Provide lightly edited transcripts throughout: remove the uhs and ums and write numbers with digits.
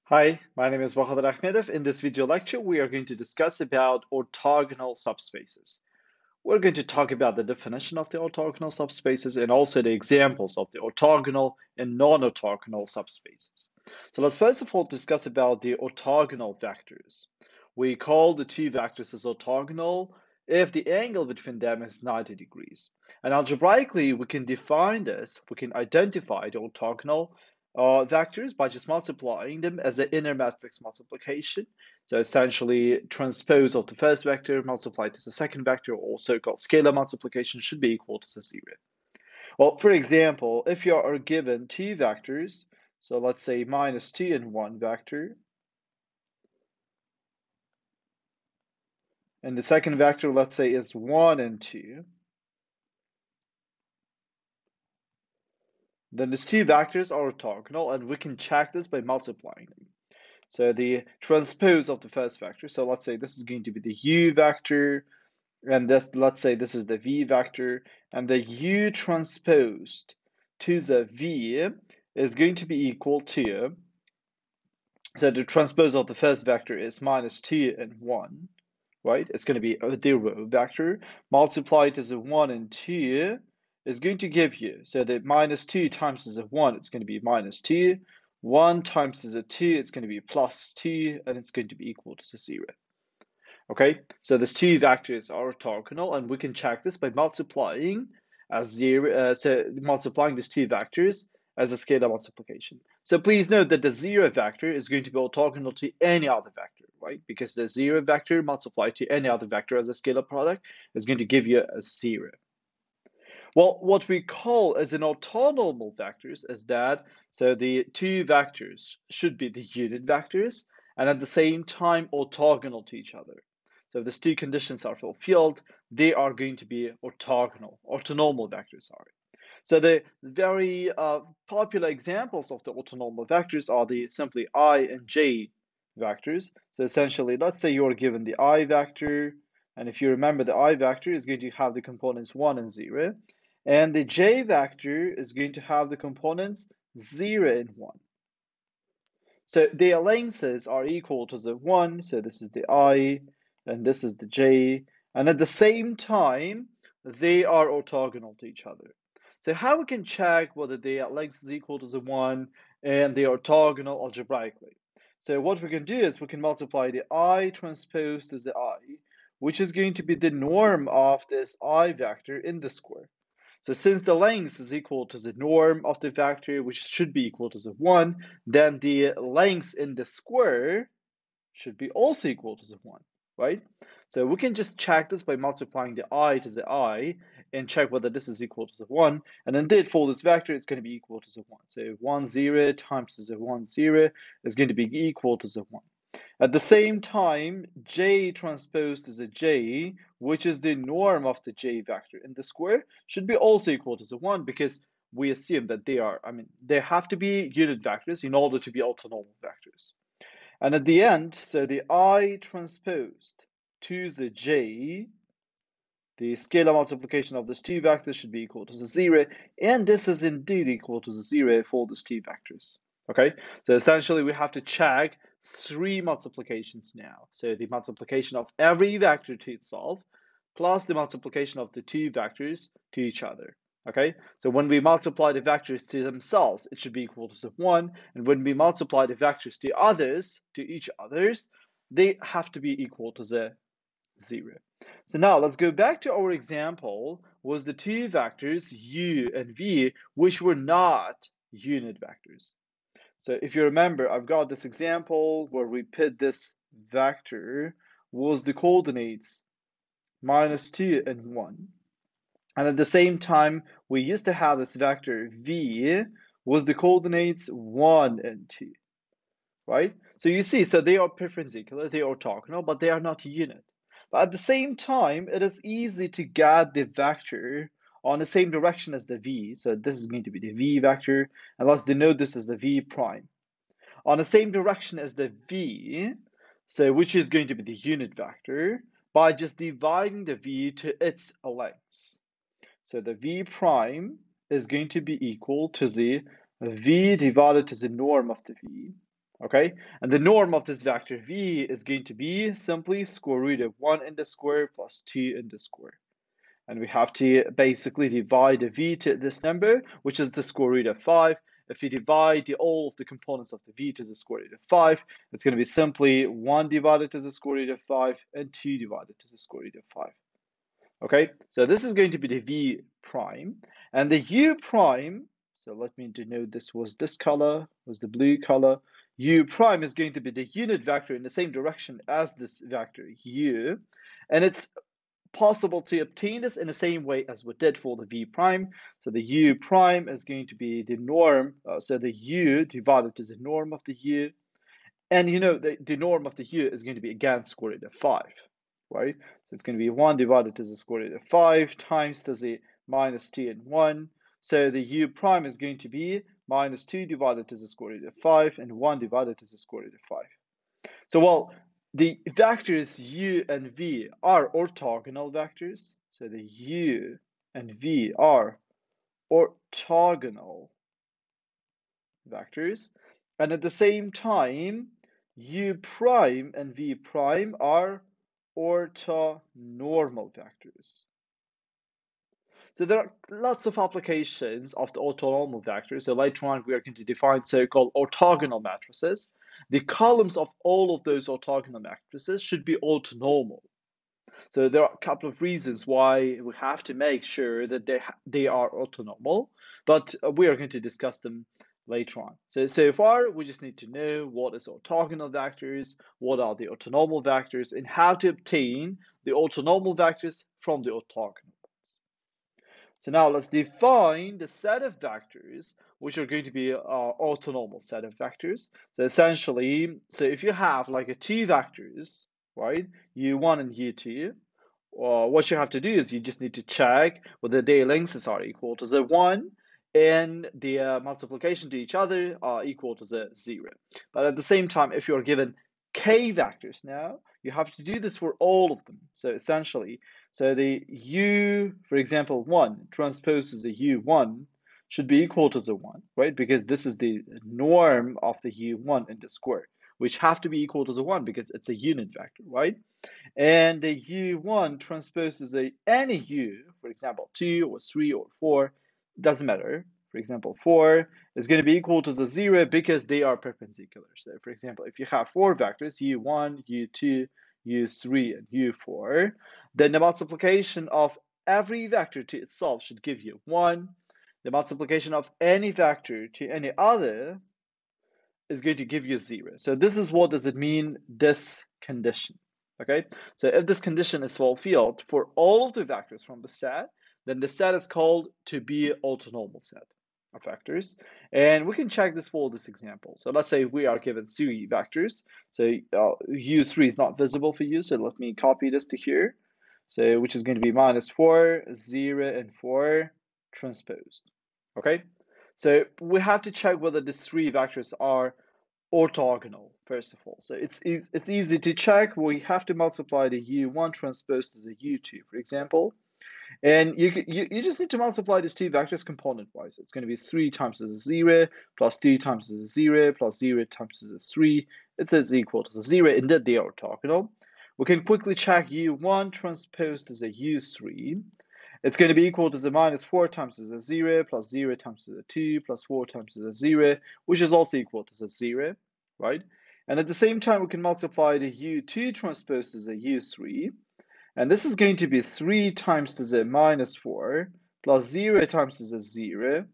Hi, my name is dr.ahmath. In this video lecture, we are going to discuss about orthogonal subspaces. We're going to talk about the definition of the orthogonal subspaces and also the examples of the orthogonal and non-orthogonal subspaces. So let's first of all discuss about the orthogonal vectors. We call the two vectors as orthogonal if the angle between them is 90 degrees. And algebraically, we can define this, we can identify the orthogonal vectors by just multiplying them as an inner matrix multiplication. So essentially, transpose of the first vector multiplied to the second vector, or so-called scalar multiplication, should be equal to 0. Well, for example, if you are given two vectors, so let's say -2 and 1 vector, and the second vector, let's say, is 1 and 2, then these two vectors are orthogonal, and we can check this by multiplying them. So the transpose of the first vector, so let's say this is going to be the u vector, and this, let's say this is the v vector, and the u transposed to the v is going to be equal to, so the transpose of the first vector is -2 and 1, right? It's going to be the row vector multiplied to the 1 and 2 is going to give you, so the -2 times the 1, it's going to be -2. 1 times the 2, it's going to be +2, and it's going to be equal to 0. Okay, so these two vectors are orthogonal, and we can check this by multiplying multiplying these two vectors as a scalar multiplication. So please note that the 0 vector is going to be orthogonal to any other vector, right? Because the 0 vector multiplied to any other vector as a scalar product is going to give you a 0. Well, what we call as an orthonormal vectors is that, so the two vectors should be the unit vectors and at the same time orthogonal to each other. So if these two conditions are fulfilled, they are going to be orthogonal. Orthonormal vectors are. So the very popular examples of the orthonormal vectors are the simply I and j vectors. So essentially, let's say you are given the I vector, and if you remember, the I vector is going to have the components 1 and 0, and the j vector is going to have the components 0 and 1. So their lengths are equal to the 1, so this is the I, and this is the j, and at the same time, they are orthogonal to each other. So how we can check whether their length is equal to the 1 and they are orthogonal algebraically? So what we can do is we can multiply the I transpose to the I, which is going to be the norm of this I vector in the square. So since the length is equal to the norm of the vector, which should be equal to the 1, then the length in the square should be also equal to the 1, right? So we can just check this by multiplying the I to the I and check whether this is equal to the 1. And indeed, for this vector, it's going to be equal to the 1. So 1, 0 times the 1, 0 is going to be equal to the 1. At the same time, j transposed to the j, which is the norm of the j vector in the square, should be also equal to the 1 because we assume that they have to be unit vectors in order to be orthonormal vectors. And at the end, so the I transposed to the j, the scalar multiplication of these two vectors should be equal to the 0, and this is indeed equal to the 0 for these two vectors. Okay, so essentially we have to check 3 multiplications now. So the multiplication of every vector to itself, plus the multiplication of the two vectors to each other. Okay, so when we multiply the vectors to themselves, it should be equal to 1, and when we multiply the vectors to each others, they have to be equal to the 0. So now let's go back to our example was the two vectors u and v, which were not unit vectors. So if you remember, I've got this example where we put this vector was the coordinates -2 and 1. And at the same time, we used to have this vector v was the coordinates 1 and 2, right? So you see, so they are perpendicular, they are orthogonal, but they are not unit. But at the same time, it is easy to get the vector on the same direction as the v. So this is going to be the v vector, and let's denote this as the v prime. On the same direction as the v, so which is going to be the unit vector, by just dividing the v to its lengths. So the v prime is going to be equal to the v divided to the norm of the v. Okay, and the norm of this vector v is going to be simply square root of 1 in the square plus 2 in the square. And we have to basically divide the v to this number, which is the square root of 5. If you divide all of the components of the v to the square root of 5, it's going to be simply 1 divided to the square root of 5 and 2 divided to the square root of 5. Okay, so this is going to be the v prime. And the u prime, so let me denote this was this color, was the blue color. U prime is going to be the unit vector in the same direction as this vector u. And it's possible to obtain this in the same way as we did for the v prime. So the u prime is going to be the norm, so the u divided to the norm of the u. And you know, the norm of the u is going to be again square root of 5, right? So it's going to be 1 divided to the square root of 5 times to the minus 2 and 1. So the u prime is going to be minus 2 divided to the square root of 5 and 1 divided to the square root of 5. So, well, the vectors u and v are orthogonal vectors. So the u and v are orthogonal vectors. And at the same time, u prime and v prime are orthonormal vectors. So there are lots of applications of the orthonormal vectors. So later on, we are going to define so-called orthogonal matrices. The columns of all of those orthogonal matrices should be orthonormal. So there are a couple of reasons why we have to make sure that they are orthonormal, but we are going to discuss them later on. So far, we just need to know what is orthogonal vectors, what are the orthonormal vectors, and how to obtain the orthonormal vectors from the orthogonal. So now let's define the set of vectors, which are going to be our orthonormal set of vectors. So essentially, so if you have like a two vectors, right, u1 and u2, what you have to do is you just need to check whether their lengths are equal to 1 and their multiplication to each other are equal to 0. But at the same time, if you're given k vectors now, you have to do this for all of them. So essentially, so the u, for example, 1 transposes the u1 should be equal to 1, right? Because this is the norm of the u1 in the square, which have to be equal to 1 because it's a unit vector, right? And the u1 transposes any u, for example, 2 or 3 or 4, doesn't matter. For example, 4 is going to be equal to 0 because they are perpendicular. So for example, if you have 4 vectors, u1, u2, u3, and u4, then the multiplication of every vector to itself should give you 1. The multiplication of any vector to any other is going to give you 0. So this is what does it mean, this condition. Okay, so if this condition is fulfilled for all of the vectors from the set, then the set is called to be orthonormal set of vectors. And we can check this for this example. So let's say we are given 3 vectors. So u3 is not visible for you, so let me copy this to here. So which is going to be minus 4, 0, and 4 transposed. Okay, so we have to check whether these 3 vectors are orthogonal, first of all. So it's easy to check. We have to multiply the u1 transpose to the u2, for example. And you just need to multiply these 2 vectors component-wise. It's going to be 3 times the 0 plus 2 times the 0 plus 0 times the 3. It's equal to 0. Indeed, they are orthogonal. We can quickly check u1 transpose to the u3. It's going to be equal to the minus 4 times the 0 plus 0 times the 2 plus 4 times the 0, which is also equal to the 0, right? And at the same time, we can multiply the u2 transpose to the u3. And this is going to be 3 times to the minus 4 plus 0 times to the 0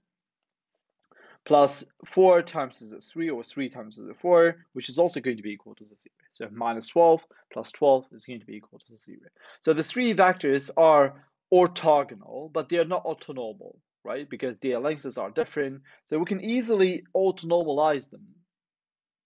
plus 4 times to the 3 or 3 times to the 4, which is also going to be equal to the 0. So minus 12 plus 12 is going to be equal to the 0. So the 3 vectors are orthogonal, but they are not orthonormal, right? Because their lengths are different. So we can easily orthonormalize them,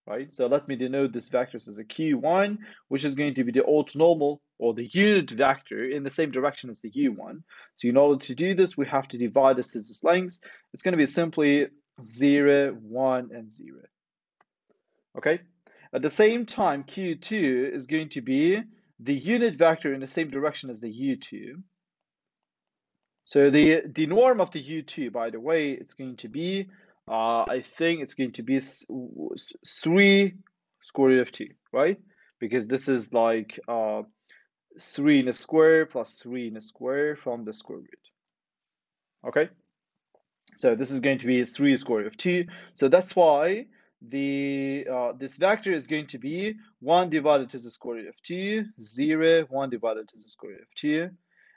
right? So let me denote this vectors as a q1, which is going to be the orthonormal or the unit vector in the same direction as the u1. So in order to do this, we have to divide this to this length. It's going to be simply 0, 1, and 0. Okay? At the same time, q2 is going to be the unit vector in the same direction as the u2. So the norm of the u2, by the way, it's going to be I think it's going to be 3 square root of 2, right? Because this is like 3 in a square plus 3 in a square from the square root. Okay, so this is going to be 3 square root of 2. So that's why the this vector is going to be 1 divided to the square root of 2, 0, 1 divided to the square root of 2.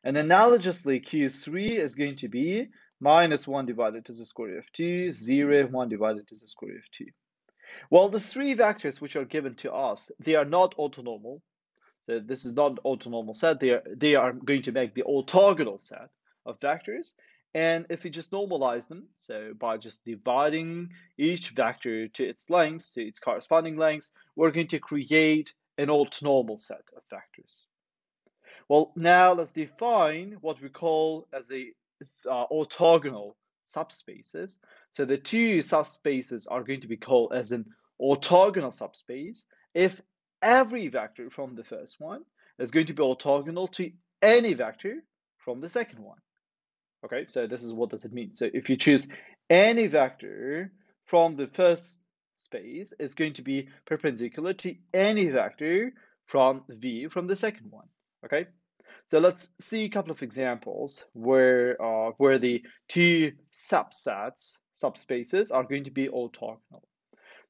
And analogously, Q3 is going to be minus 1 divided to the square root of 2, 0, 1 divided to the square root of 2. Well, the 3 vectors which are given to us, they are not orthonormal. So this is not an orthonormal set. They are going to make the orthogonal set of vectors. And if we just normalize them, so by just dividing each vector to its lengths, to its corresponding lengths, we're going to create an orthonormal set of vectors. Well, now let's define what we call as the orthogonal subspaces. So the 2 subspaces are going to be called as an orthogonal subspace if every vector from the first one is going to be orthogonal to any vector from the second one. Okay, so this is what does it mean. So if you choose any vector from the first space, it's going to be perpendicular to any vector from V from the second one. Okay, so let's see a couple of examples where the 2 subspaces are going to be orthogonal.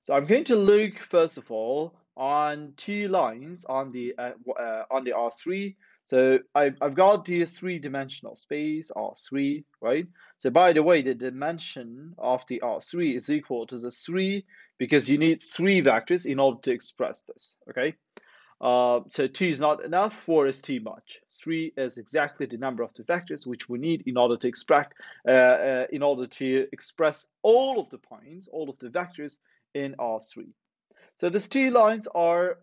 So I'm going to look first of all on 2 lines on the R3. So I've got the 3-dimensional space R3, right? So by the way, the dimension of the R3 is equal to the 3 because you need 3 vectors in order to express this, okay? So 2 is not enough, 4 is too much. 3 is exactly the number of the vectors which we need in order to express all of the points, all of the vectors in R3. So these 2 lines are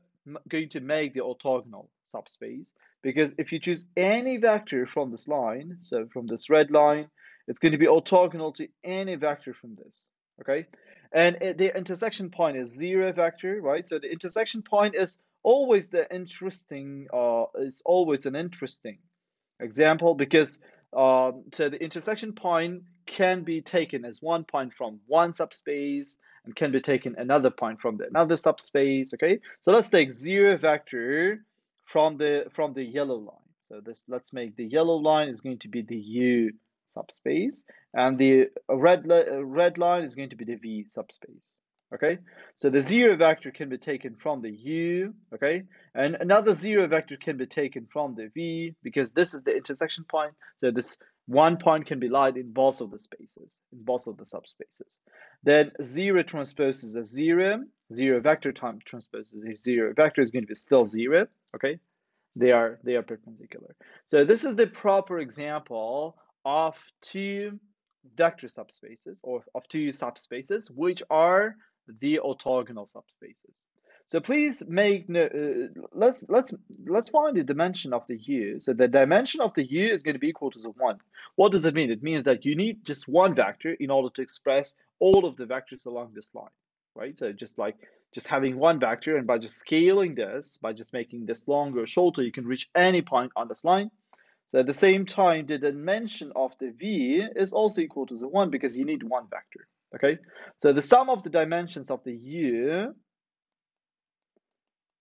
going to make the orthogonal subspace because if you choose any vector from this line, so from this red line, it's going to be orthogonal to any vector from this, okay? And the intersection point is 0 vector, right? So the intersection point is always an interesting example because so the intersection point can be taken as one point from one subspace and can be taken another point from another subspace. Okay, so let's take 0 vector from the yellow line. So let's make the yellow line is going to be the U subspace, and the red line is going to be the V subspace. Okay, so the 0 vector can be taken from the U, okay, and another 0 vector can be taken from the V because this is the intersection point. So this one point can be lied in both of the spaces, in both of the subspaces. Then 0 transposes a 0, 0 vector times transposes a 0 vector is going to be still 0, okay? They are perpendicular. So this is the proper example of 2 vector subspaces or of 2 subspaces which are the orthogonal subspaces. So please make let's find the dimension of the U. So the dimension of the U is going to be equal to the 1. What does it mean? It means that you need just one vector in order to express all of the vectors along this line, right? So just having one vector, and by just scaling this, by just making this longer or shorter, you can reach any point on this line. So at the same time, the dimension of the V is also equal to the 1 because you need one vector. Okay, so the sum of the dimensions of the U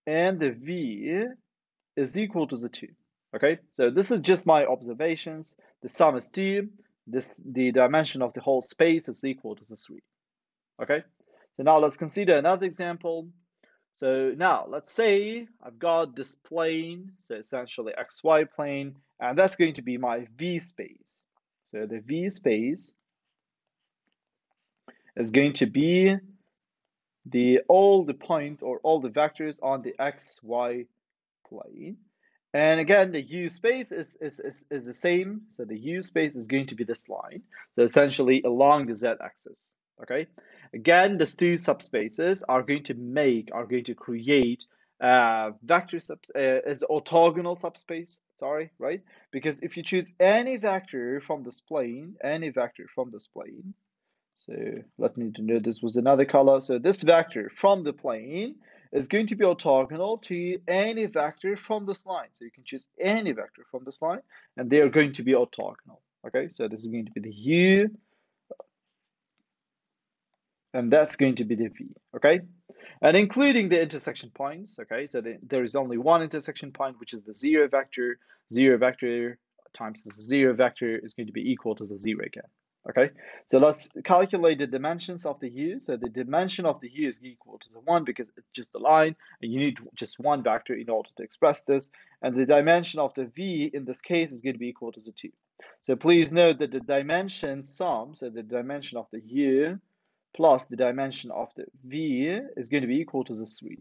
and the V is equal to the 2. Okay, so this is just my observations. The sum is 2. The dimension of the whole space is equal to the 3. Okay, so now let's consider another example. So now let's say I've got this plane, so essentially XY plane, and that's going to be my V space. So the V space is going to be all the points or all the vectors on the XY plane. And again, the U space is the same. So the U space is going to be this line. So essentially along the Z axis. Okay. Again, these 2 subspaces are going to create vector as orthogonal subspace. Sorry, right? Because if you choose any vector from this plane, so let me denote this was another color. So this vector from the plane is going to be orthogonal to any vector from this line. So you can choose any vector from this line, and they are going to be orthogonal. Okay, so this is going to be the U and that's going to be the V, okay? And including the intersection points, okay? So there is only one intersection point, which is the zero vector. Zero vector times the zero vector is going to be equal to the zero again, okay? So let's calculate the dimensions of the U. So the dimension of the U is equal to the 1 because it's just a line, and you need just one vector in order to express this. And the dimension of the V in this case is going to be equal to the 2. So please note that the dimension sum, so the dimension of the U plus the dimension of the V is going to be equal to the 3,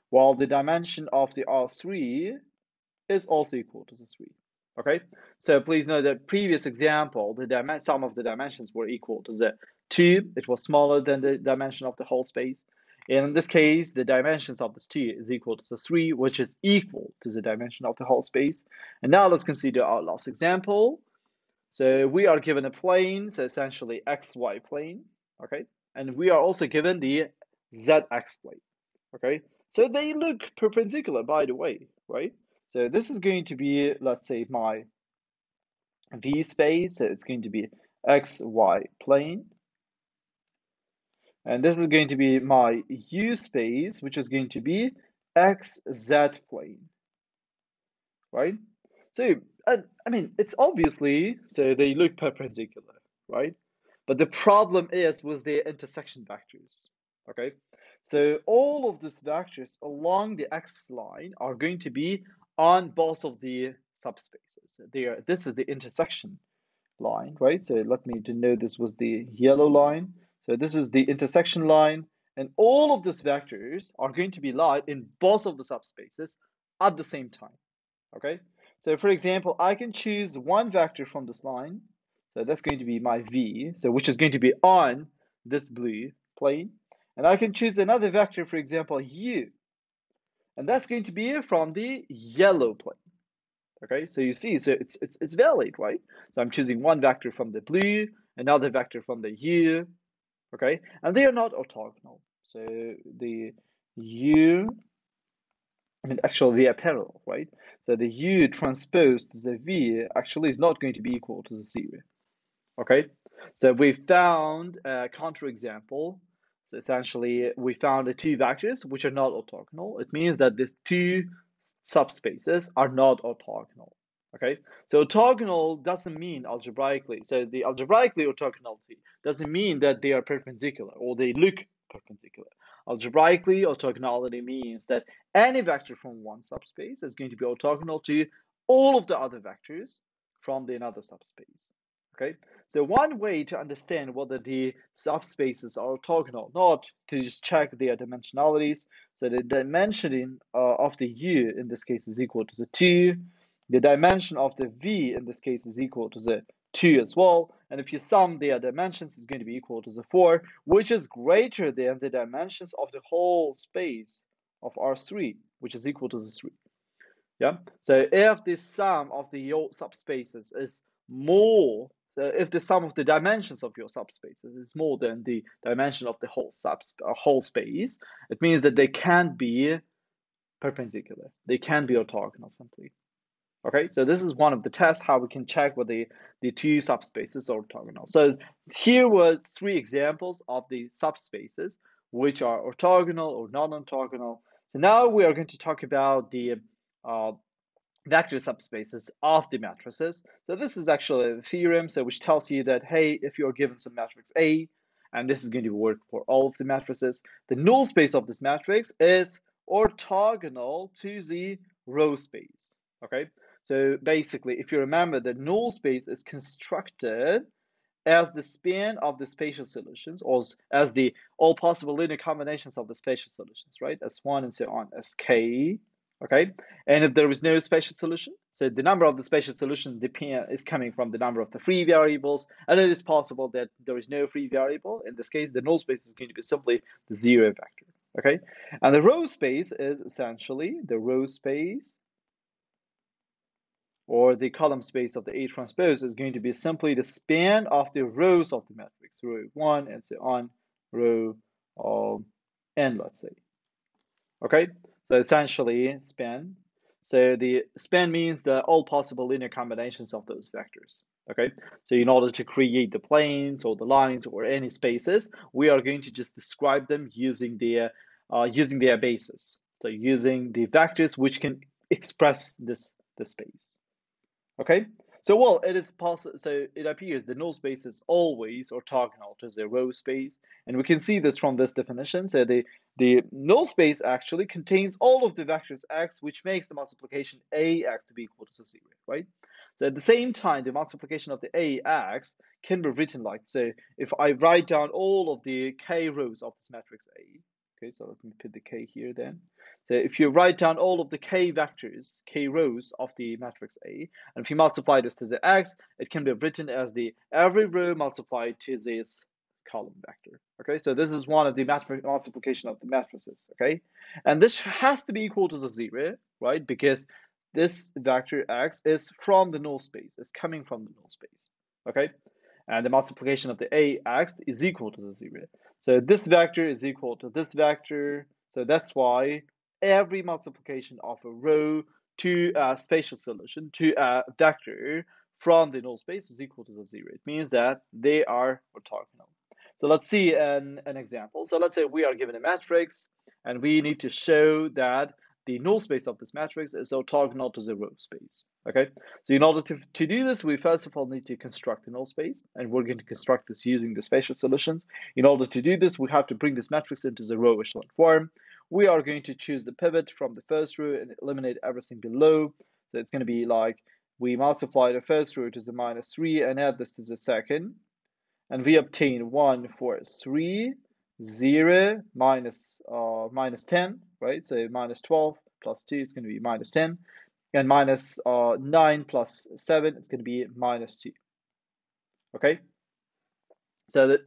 while the dimension of the R3 is also equal to the 3. Okay, so please note that previous example, the sum of the dimensions were equal to the 2. It was smaller than the dimension of the whole space. And in this case, the dimensions of this 2 is equal to the 3, which is equal to the dimension of the whole space. And now let's consider our last example. So we are given a plane, so essentially xy plane, okay? And we are also given the zx plane, okay? So they look perpendicular, by the way, right? So this is going to be, let's say, my V space, so it's going to be xy plane. And this is going to be my U space, which is going to be xz plane, right? So, I mean, it's obviously, so they look perpendicular, right? But the problem is with their intersection vectors, okay? So all of these vectors along the x line are going to be on both of the subspaces. This is the intersection line, right? So let me denote this with the yellow line. So this is the intersection line, and all of these vectors are going to be light in both of the subspaces at the same time, okay? So for example, I can choose one vector from this line. So that's going to be my V, so which is going to be on this blue plane. And I can choose another vector, for example, U. And that's going to be from the yellow plane. Okay, so you see, so it's valid, right? So I'm choosing one vector from the blue, another vector from the U, okay? And they are not orthogonal. So the U, I mean, actually, they are parallel, right? So the U transposed to the V actually is not going to be equal to the 0, okay? So we found a counterexample. So essentially, we found the two vectors which are not orthogonal. It means that these two subspaces are not orthogonal, okay? So orthogonal doesn't mean algebraically. So the algebraically orthogonality doesn't mean that they are perpendicular or they look perpendicular. Algebraically, orthogonality means that any vector from one subspace is going to be orthogonal to all of the other vectors from the another subspace. Okay, so one way to understand whether the subspaces are orthogonal, not to just check their dimensionalities. So the dimensioning of the U in this case is equal to the 2. The dimension of the V in this case is equal to the 2 as well. And if you sum their dimensions, it's going to be equal to the 4, which is greater than the dimensions of the whole space of R3, which is equal to the 3. Yeah. So if the sum of the subspaces is more, so if the sum of the dimensions of your subspaces is more than the dimension of the whole space, it means that they can't be perpendicular. They can't be orthogonal simply. Okay, so this is one of the tests how we can check whether the two subspaces are orthogonal. So here were 3 examples of the subspaces which are orthogonal or non-orthogonal. So now we are going to talk about the vector subspaces of the matrices. So this is actually a theorem, so which tells you that, hey, if you're given some matrix A, and this is going to work for all of the matrices, the null space of this matrix is orthogonal to the row space, okay? So basically, if you remember, the null space is constructed as the span of the spatial solutions, or as the all possible linear combinations of the spatial solutions, right? S1 and so on, as K, okay? And if there is no spatial solution, so the number of the spatial solution is coming from the number of the free variables, and it is possible that there is no free variable. In this case, the null space is going to be simply the 0 vector, okay? And the row space is essentially the row space, or the column space of the A transpose is going to be simply the span of the rows of the matrix, row 1 and so on, row n, let's say. Okay, so essentially span. So the span means the all possible linear combinations of those vectors. Okay, so in order to create the planes or the lines or any spaces, we are going to just describe them using their basis. So using the vectors which can express this space. Okay, so well, it is possible. So it appears the null space is always orthogonal to the row space, and we can see this from this definition. So the null space actually contains all of the vectors x, which makes the multiplication ax to be equal to 0, right? So at the same time, the multiplication of the ax can be written like so. If I write down all of the k rows of this matrix A, okay, so let me put the k here then. So if you write down all of the k vectors, k rows of the matrix A, and if you multiply this to the x, it can be written as the every row multiplied to this column vector. Okay, so this is one of the multiplication of the matrices. Okay, and this has to be equal to the 0, right? Because this vector x is from the null space, is coming from the null space. Okay, and the multiplication of the ax is equal to the 0. So this vector is equal to this vector. So that's why every multiplication of a row to a spatial solution to a vector from the null space is equal to the 0. It means that they are orthogonal. So let's see an example. So let's say we are given a matrix and we need to show that the null space of this matrix is orthogonal to the row space. Okay, so in order to do this, we first of all need to construct a null space, and we're going to construct this using the spatial solutions. In order to do this, we have to bring this matrix into the row echelon form. We are going to choose the pivot from the first row and eliminate everything below. So it's going to be like we multiply the first row to the -3 and add this to the second, and we obtain 1 for 3, 0, minus 10, right? So minus 12 plus 2 is going to be minus 10, and minus 9 plus 7 is going to be minus 2. Okay, so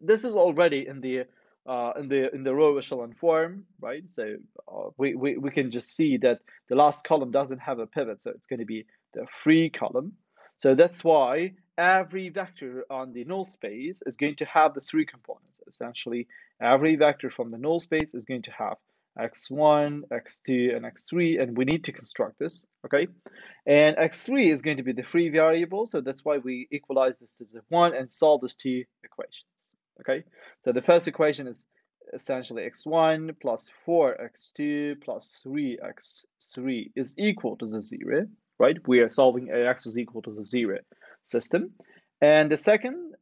this is already in the row echelon form, right? So we can just see that the last column doesn't have a pivot, so it's going to be the free column. So that's why every vector on the null space is going to have the 3 components. Essentially, every vector from the null space is going to have x1, x2, and x3, and we need to construct this, okay? And x3 is going to be the free variable, so that's why we equalize this to the 1 and solve these 2 equations, okay? So the first equation is essentially x1 plus 4x2 plus 3x3 is equal to the 0, right? We are solving x is equal to the 0 system. And the second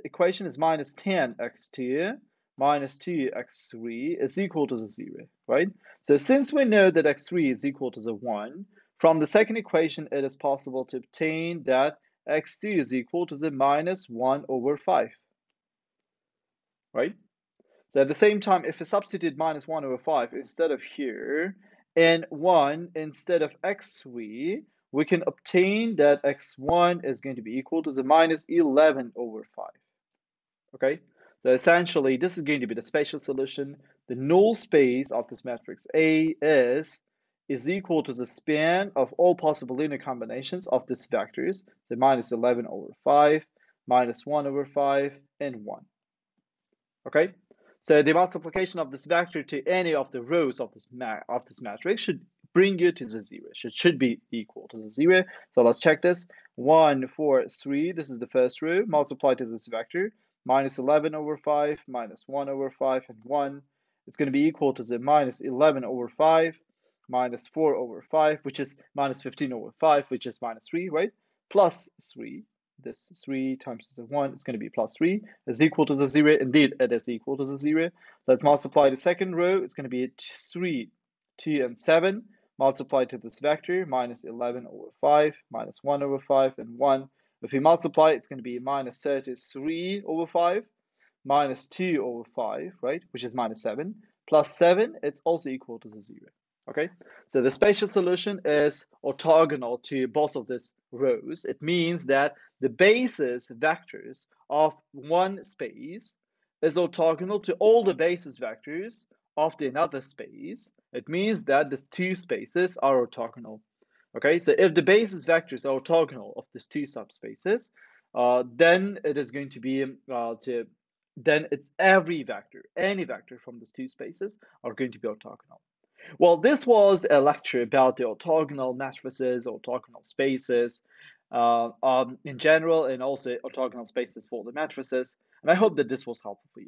equation is minus 10x2 minus 2x3 is equal to the 0, right? So since we know that x3 is equal to the 1, from the second equation, it is possible to obtain that x2 is equal to the minus 1 over 5, right? So at the same time, if we substitute minus 1 over 5 instead of here, and 1 instead of x3, we can obtain that x1 is going to be equal to the minus 11 over 5. Okay, so essentially, this is going to be the spatial solution. The null space of this matrix A is equal to the span of all possible linear combinations of these vectors, so minus 11 over 5, minus 1 over 5, and 1. Okay, so the multiplication of this vector to any of the rows of this matrix should bring you to the 0. Should be equal to the 0. So let's check this. 1, 4, 3. This is the first row. Multiply to this vector. Minus 11 over 5, minus 1 over 5, and 1. It's going to be equal to the minus 11 over 5, minus 4 over 5, which is minus 15 over 5, which is minus 3, right? Plus 3. This 3 times the 1 is going to be plus 3 is equal to the 0. Indeed, it is equal to the 0. Let's multiply the second row. It's going to be 3, 2, and 7. Multiply to this vector, minus 11 over 5, minus 1 over 5, and 1. If we multiply, it's going to be minus 33 over 5, minus 2 over 5, right, which is minus 7, plus 7, it's also equal to the 0. Okay, so the spatial solution is orthogonal to both of these rows. It means that the basis vectors of one space is orthogonal to all the basis vectors of the another space. It means that the two spaces are orthogonal. Okay, so if the basis vectors are orthogonal of these two subspaces, then it is going to be then it's every vector, any vector from these two spaces are going to be orthogonal. Well, this was a lecture about the orthogonal matrices, orthogonal spaces in general, and also orthogonal spaces for the matrices. And I hope that this was helpful for you.